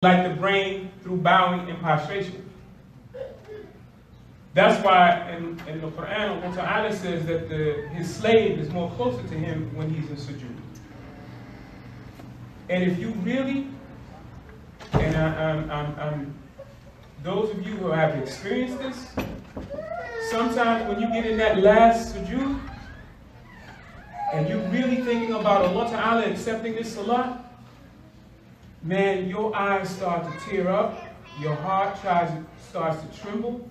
like the brain through bowing and prostration. That's why in the Quran, Allah Ta'ala says that his slave is more closer to him when he's in sujood. And if you really, and those of you who have experienced this, sometimes when you get in that last sujood, and you're really thinking about Allah Ta'ala accepting this salah, man, your eyes start to tear up, your heart starts to tremble,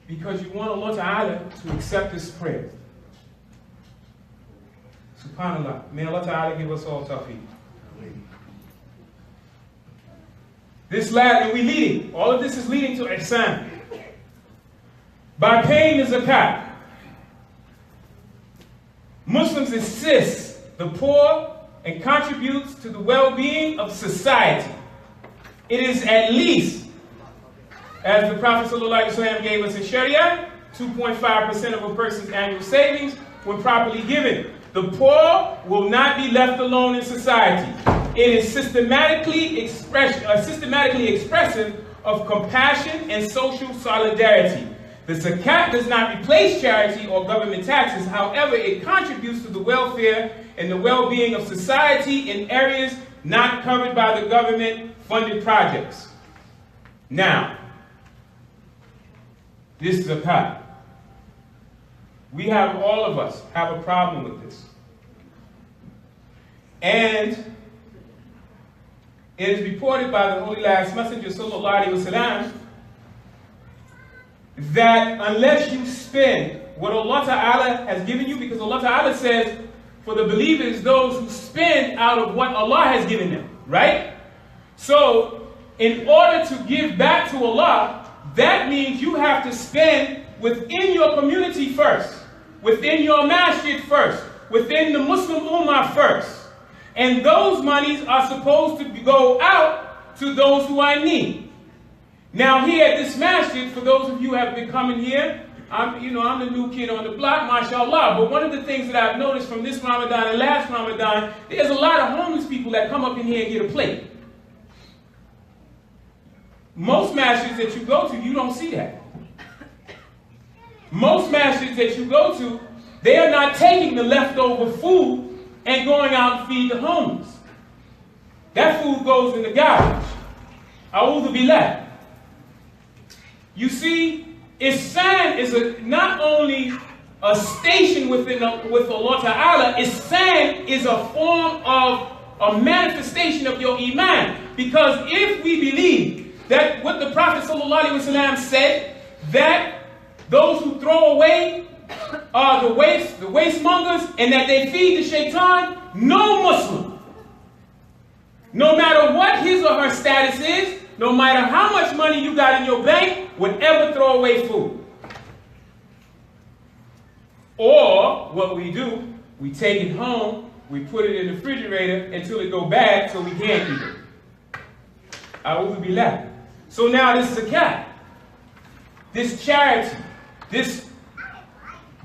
because you want Allah Ta'ala to accept this prayer. SubhanAllah. May Allah Ta'ala give us all tawfiq. This last, and we leading, all of this is leading to ihsan. By paying the zakat, Muslims assist the poor and contributes to the well-being of society. It is at least, as the Prophet ﷺ gave us in Sharia, 2.5% of a person's annual savings when properly given. The poor will not be left alone in society. It is systematically expressive of compassion and social solidarity. The zakat does not replace charity or government taxes. However, it contributes to the welfare and the well-being of society in areas not covered by the government-funded projects. Now, this zakat. All of us have a problem with this. And it is reported by the Holy Last Messenger, sallallahu alaihi wasallam, that unless you spend what Allah Ta'ala has given you, because Allah Ta'ala says, for the believers, those who spend out of what Allah has given them, right? So, in order to give back to Allah, that means you have to spend within your community first, within your masjid first, within the Muslim Ummah first. And those monies are supposed to go out to those who are in need. Now here at this masjid, for those of you who have been coming here, I'm the new kid on the block, mashallah. But one of the things that I've noticed from this Ramadan and last Ramadan, there's a lot of homeless people that come up in here and get a plate. Most masjids that you go to, you don't see that. Most masjids that you go to, they are not taking the leftover food and going out and feed the homeless. That food goes in the garbage. A'udhu billah. You see, ihsan is not only a station with Allah Ta'ala, ihsan is a form of a manifestation of your iman. Because if we believe that what the Prophet ﷺ said, that those who throw away are the wastemongers, and that they feed the shaitan, no Muslim, no matter what his or her status is, no matter how much money you got in your bank, would ever throw away food. Or what we do, we take it home, we put it in the refrigerator until it go bad so we can't eat it. A'udhu billah. So now this zakat, this charity, this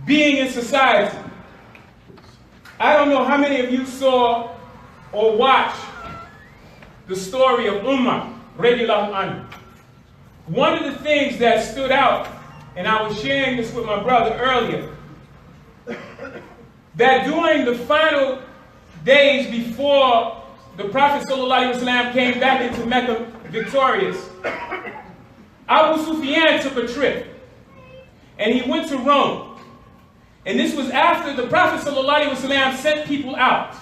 being in society. I don't know how many of you saw or watched the story of Umar radiallahu anhu. One of the things that stood out, and I was sharing this with my brother earlier, that during the final days before the Prophet ﷺ came back into Mecca victorious, Abu Sufyan took a trip, and he went to Rome. And this was after the Prophet ﷺ sent people out,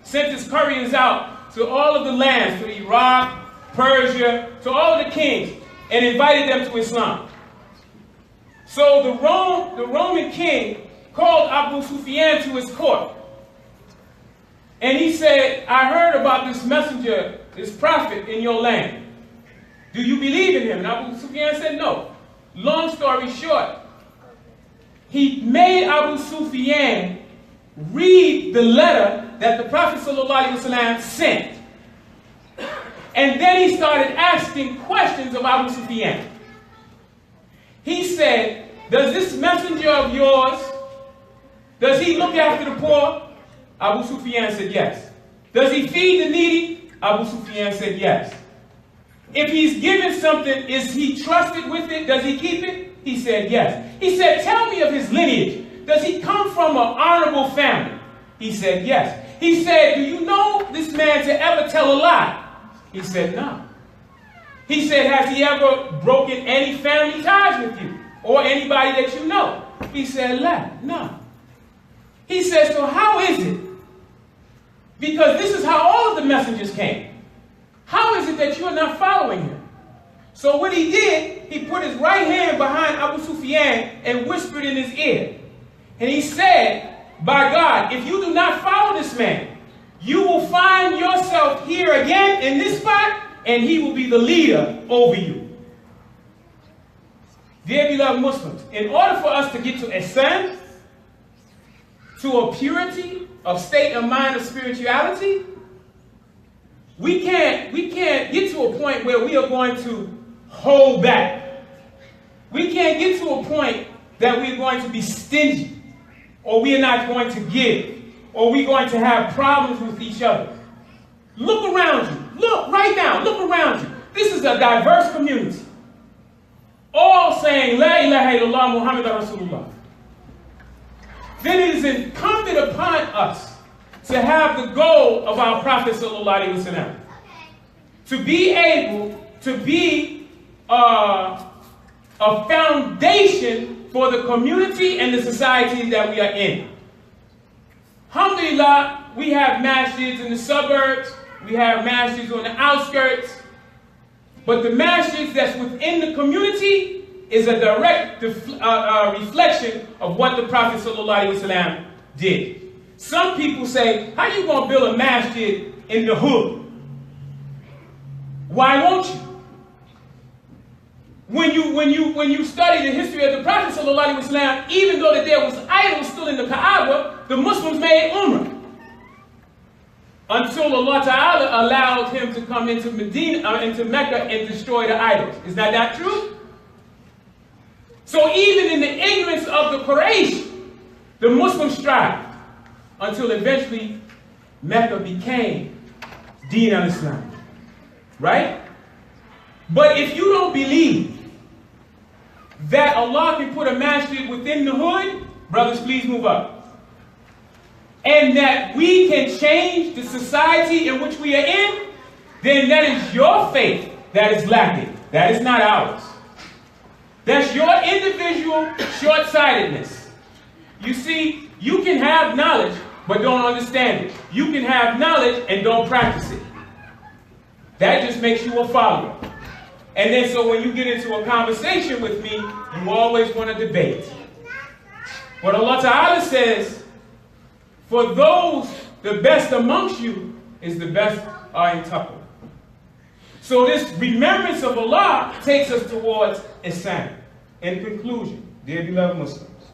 sent his couriers out to all of the lands, to Iraq, Persia, to all of the kings, and invited them to Islam. So the Roman king called Abu Sufyan to his court. And he said, I heard about this messenger, this prophet in your land. Do you believe in him? And Abu Sufyan said, no. Long story short, he made Abu Sufyan read the letter that the Prophet ﷺ sent. And then he started asking questions of Abu Sufyan. He said, does this messenger of yours, does he look after the poor? Abu Sufyan said yes. Does he feed the needy? Abu Sufyan said yes. If he's given something, is he trusted with it? Does he keep it? He said, yes. He said, tell me of his lineage. Does he come from an honorable family? He said, yes. He said, do you know this man to ever tell a lie? He said, no. He said, has he ever broken any family ties with you or anybody that you know? He said, no. He said, so how is it? Because this is how all of the messengers came. How is it that you're not following him? So what he did, he put his right hand behind Abu Sufyan and whispered in his ear. And he said, by God, if you do not follow this man, you will find yourself here again in this spot, and he will be the leader over you. Dear beloved Muslims, in order for us to get to ihsan, to a purity of state of mind of spirituality, we can't get to a point where we are going to hold back. We can't get to a point that we're going to be stingy, or we are not going to give, or we're going to have problems with each other. Look around you. Look right now. Look around you. This is a diverse community. All saying, La ilaha illallah Muhammad Rasulullah. Then it is incumbent upon us to have the goal of our Prophet Sallallahu Alaihi Wasallam. To be able to be a foundation for the community and the society that we are in. Alhamdulillah, we have masjids in the suburbs, we have masjids on the outskirts, but the masjids that's within the community is a direct reflection of what the Prophet ﷺ did. Some people say, how you going to build a masjid in the hood? Why won't you? When you study the history of the Prophet ﷺ, even though that there was idols still in the Kaaba, the Muslims made Umrah. Until Allah Ta'ala allowed him to come into into Mecca and destroy the idols. Is that true? So even in the ignorance of the Quraysh, the Muslims strived until eventually Mecca became Deen al-Islam. Right? But if you don't believe that Allah can put a masjid within the hood, brothers, please move up. And that we can change the society in which we are in, then that is your faith that is lacking. That is not ours. That's your individual short-sightedness. You see, you can have knowledge, but don't understand it. You can have knowledge and don't practice it. That just makes you a follower. And then so when you get into a conversation with me, you always want to debate. But Allah Ta'ala says, for those, the best amongst you is the best are in taqwa. So this remembrance of Allah takes us towards ihsan. In conclusion, dear beloved Muslims,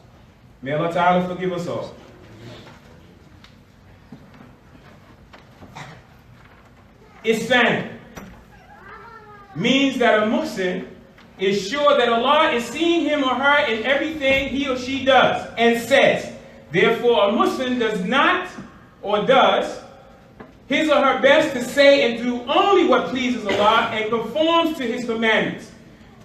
may Allah Ta'ala forgive us all. Ihsan means that a Muslim is sure that Allah is seeing him or her in everything he or she does and says. Therefore, a Muslim does not or does his or her best to say and do only what pleases Allah and conforms to his commandments.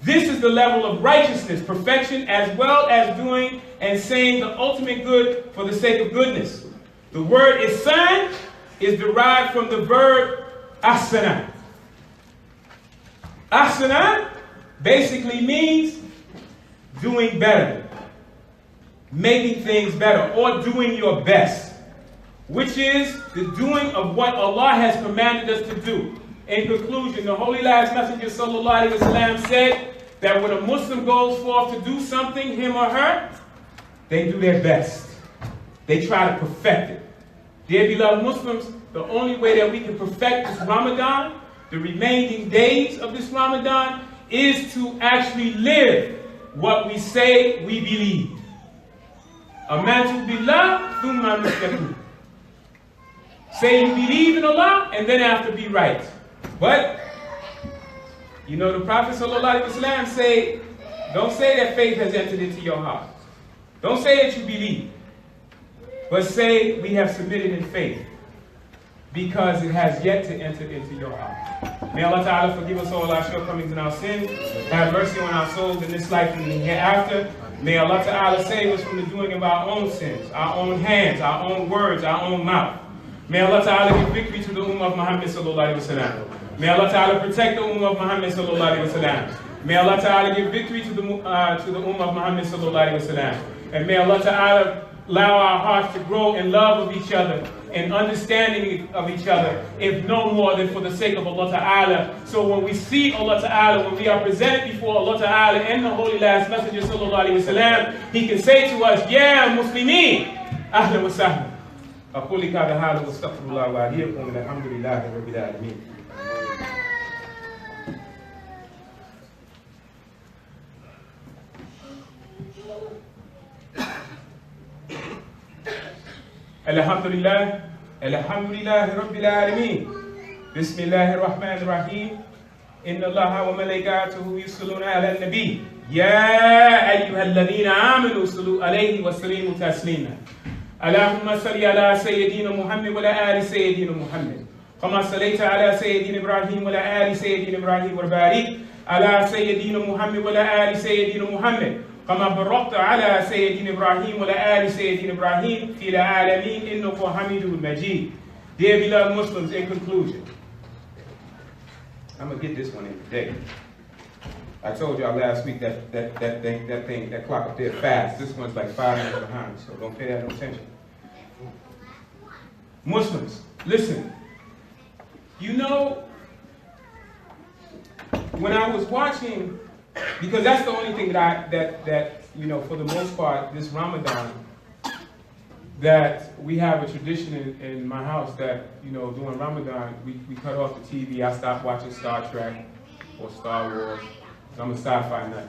This is the level of righteousness, perfection, as well as doing and saying the ultimate good for the sake of goodness. The word ihsan is derived from the verb ahsana. Ahsana basically means doing better, making things better, or doing your best, which is the doing of what Allah has commanded us to do. In conclusion, the Holy Last Messenger Sallallahu Alaihi Wasallam said that when a Muslim goes forth to do something, him or her, they do their best. They try to perfect it. Dear beloved Muslims, the only way that we can perfect this Ramadan, the remaining days of this Ramadan, is to actually live what we say we believe. Amantu billah thumma nastaqim. Say you believe in Allah and then after be right. But you know the Prophet ﷺ say, don't say that faith has entered into your heart. Don't say that you believe. But say we have submitted in faith, because it has yet to enter into your heart. May Allah Ta'ala forgive us all our shortcomings and our sins. Have mercy on our souls in this life and in the hereafter. May Allah Ta'ala save us from the doing of our own sins, our own hands, our own words, our own mouth. May Allah Ta'ala give victory to the Ummah of Muhammad Sallallahu Alaihi Wasallam. May Allah Ta'ala protect the Ummah of Muhammad Sallallahu Alaihi Wasallam. May Allah Ta'ala give victory to the Ummah of Muhammad Sallallahu Alaihi Wasallam. And may Allah Ta'ala allow our hearts to grow in love of each other and understanding of each other, if no more than for the sake of Allah Ta'ala. So when we see Allah Ta'ala, when we are presented before Allah Ta'ala and the Holy Last Messenger Sallallahu Alaihi Wasallam, He can say to us, "Yeah, Muslimin, Ahlan wa sahlan." أقول هذا هذا واستغفر الله وأهديكم الحمد لله رب العالمين. الحمد لله رب العالمين. بسم الله الرحمن الرحيم. إن الله وملائكته يصلون على النبي يا أيها الذين آمنوا صلوا عليه وسلموا تسليما. اللهم صل على سيدنا محمد وعلى آل سيدنا محمد كما صليت على سيدنا إبراهيم وعلى آل سيدنا إبراهيم وبارك على سيدنا محمد وعلى آل سيدنا محمد كما باركت على سيدنا إبراهيم وعلى آل سيدنا إبراهيم في العالمين إنك حميد مجيد. Dear beloved Muslims, in conclusion, I'm gonna get this one in today. I told y'all last week that clock up there fast. This one's like 5 minutes behind, so don't pay that no attention. Muslims, listen. You know, when I was watching, because that's the only thing that you know, for the most part, this Ramadan, that we have a tradition in my house that, you know, during Ramadan, we cut off the TV. I stopped watching Star Trek or Star Wars. I'm a sci-fi nut.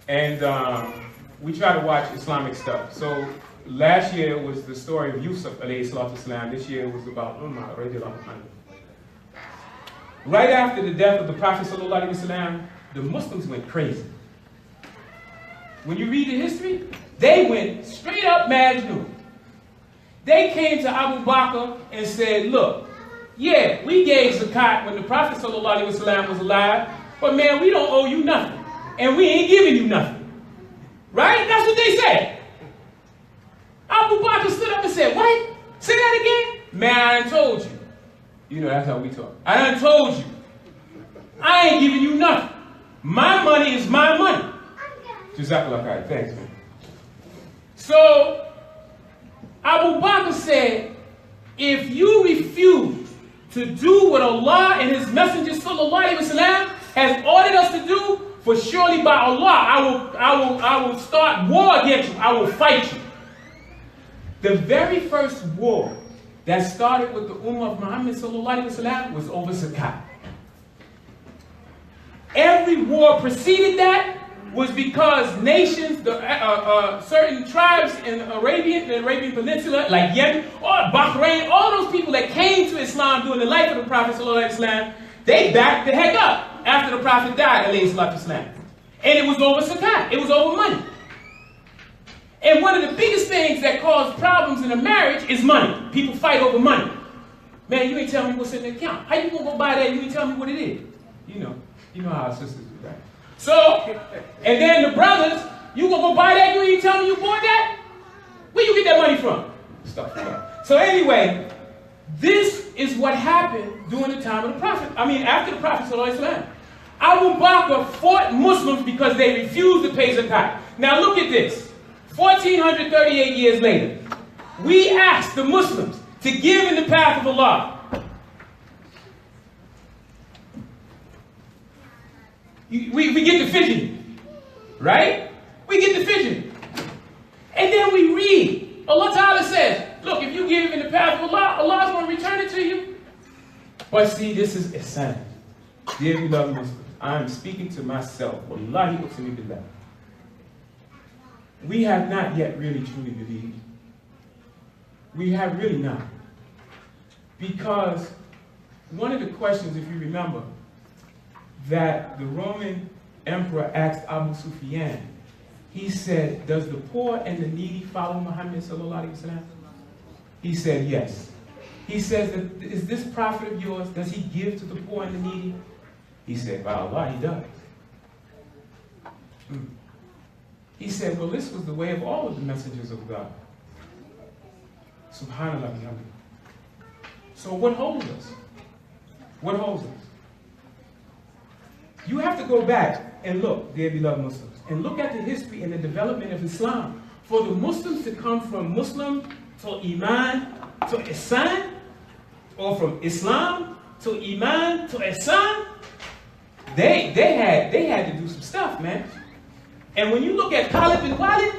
And we try to watch Islamic stuff. So last year was the story of Yusuf alayhi salatu salam. This year was about Umar radiallahu anhu. Right after the death of the Prophet sallallahu alaihi wasallam, the Muslims went crazy. When you read the history, they went straight up Majnun. They came to Abu Bakr and said, look, yeah, we gave zakat when the Prophet sallallahu alaihi wasallam was alive, but man, we don't owe you nothing. And we ain't giving you nothing. Right? That's what they said. Abu Bakr stood up and said, what? Say that again? Man, I done told you. You know, that's how we talk. I done told you. I ain't giving you nothing. My money is my money. Jazakallah khair. Thanks, man. So, Abu Bakr said, if you refuse to do what Allah and His Messenger sallallahu alaihi wasallam has ordered us to do, for surely by Allah, I will start war against you. I will fight you. The very first war that started with the Ummah of Muhammad sallallahu alaihi wasallam was over zakat. Every war preceded that was because nations, certain tribes in the Arabian Peninsula, like Yemen or Bahrain, all those people that came to Islam during the life of the Prophet sallallahu alaihi wasallam, they backed the heck up after the Prophet died, alayhi salatu wasalam. And it was over zakat. It was over money. And one of the biggest things that cause problems in a marriage is money. People fight over money. Man, you ain't telling me what's in the account. How you gonna go buy that and you ain't telling me what it is? You know how our sisters do that. So, and then the brothers, you gonna go buy that, you ain't telling me you bought that? Where you get that money from? Stuff like that. So anyway, this is what happened during the time of the Prophet. After the Prophet sallallahu alaihi wasallam. Abu Bakr fought Muslims because they refused to pay zakat. Now look at this. 1438 years later, we asked the Muslims to give in the path of Allah. We get the fidgeting, right? We get the fidgeting. And then we read, Allah Ta'ala says, look, if you give in the path of Allah, Allah is going to return it to you. But see, this is ihsan. Dear beloved Muslims, I am speaking to myself. Wallahi uqsimu billah. We have not yet really truly believed. We have really not. Because one of the questions, if you remember, that the Roman emperor asked Abu Sufyan, he said, does the poor and the needy follow Muhammad sallallahu alaihi wasallam? He said, yes. He says, is this prophet of yours, does he give to the poor and the needy? He said, by Allah, he does. He said, well, this was the way of all of the messengers of God. Subhanallah. So what holds us? What holds us? You have to go back and look, dear beloved Muslims, and look at the history and the development of Islam. For the Muslims to come from Muslim to Iman to Ihsan, or from Islam to Iman to Ihsan, they had to do some stuff, man. And when you look at Khalid bin Walid,